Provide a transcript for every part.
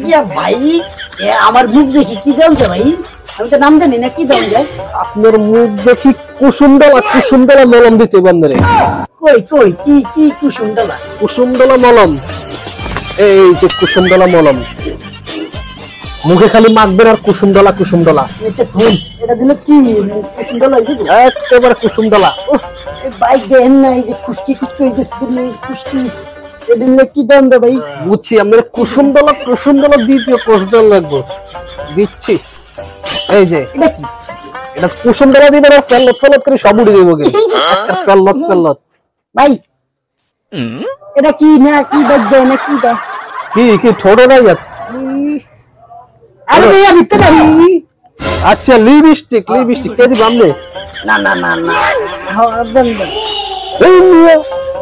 ইয়া ভাই আমার মুখ দেখি কি দেন যায় ভাই? আমি তো নাম জানি না, কি দেন যায়? আপনার মুখ দেখি কুসুমডলা মলম দিতে বন্ধরে। কই কই কি কি কুসুমডলা? কুসুমডলা মলম, এই যে কুসুমডলা মলম মুখে খালি মাখবেন আর কুসুমডলা। আচ্ছা ধুন, এটা দিলে কি কুসুমডলা হইছে? একেবারে কুসুমডলা। এই বাইক দেন না, এই যে খুশকি এই যে দিলে খুশকি এ দিলে কি দেন দে ভাই? বুঝছি, আপনার কুসুমডলা দ্বিতীয় কোর্স দেন লাগবে, দিচ্ছি। এই যে এটা কি? এটা কুসুমডলা দিবেন আর ফেলত করে সব উড়ে দেবো গে। ফেলত ভাই এটা কি না কি বাইক দেন না কি দেন? কি ঠোঁটো নাই যাত। আরে ভাই আমি তো জানি। আচ্ছা লিপস্টিক কে দিবেন আপনি? না না না না হ্যাঁ দেন দেন। এই মিয়া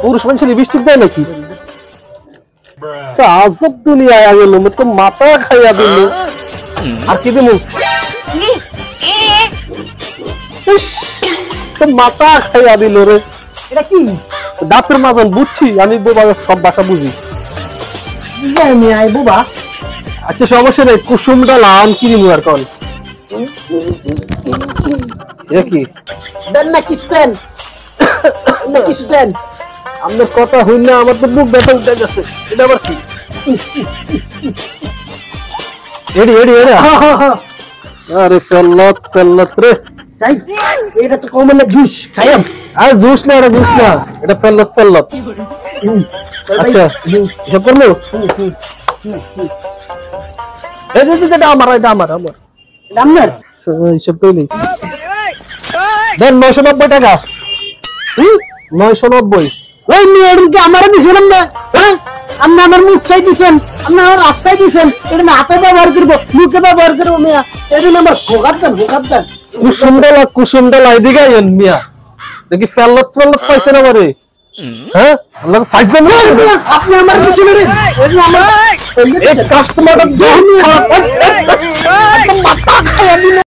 পুরুষ মানুষ লিপস্টিক দেয় নাকি? তা আজব দুনিয়ায় আ গেল, তো মাথা খাইয়া দিল। আর কি দেবো? তো মাথা খাইয়া দিল রে। এটা কি? দাঁতের মাজন, বুঝছি আমি, বোবা সব ভাষা বুঝি। জানি আই বাবা। আচ্ছা সমস্যা নেই, কুসুমডলা আম কি নিবো আর কল? এটা কি দেন না কিছু দেন না কিছু দেন। আপনার কথা হইল না, আমার তো বুক ব্যথা উঠে গেছে। এটা আবার কি? এডি আরে ফেলত রে। যাই এটা তো কমলা জুস খাইম। আর জুস না, এটা ফেলত। আচ্ছা এসব করলো। এটা আমার আপনার এইসব কইলি দেন 990 টাকা। 990। ওই মেয়েরকে আমারে দিছেন না? হ্যাঁ আপনি আমার মুখ চাই দিছেন, আপনি আমার রাস্তায় দিছেন। এটা না হাতে ব্যবহার করবো, মুখে ব্যবহার করবো মেয়া। এটা আমার ভোগাত দেন। কুসুমডলা এদিকে আইন মিয়া, দেখি ফেলত পাইছেন আমারে। হ্যাঁ আল্লাহ ফাইজলাম। আপনি আমার দিছেন রে, এটা আমার কাস্টমার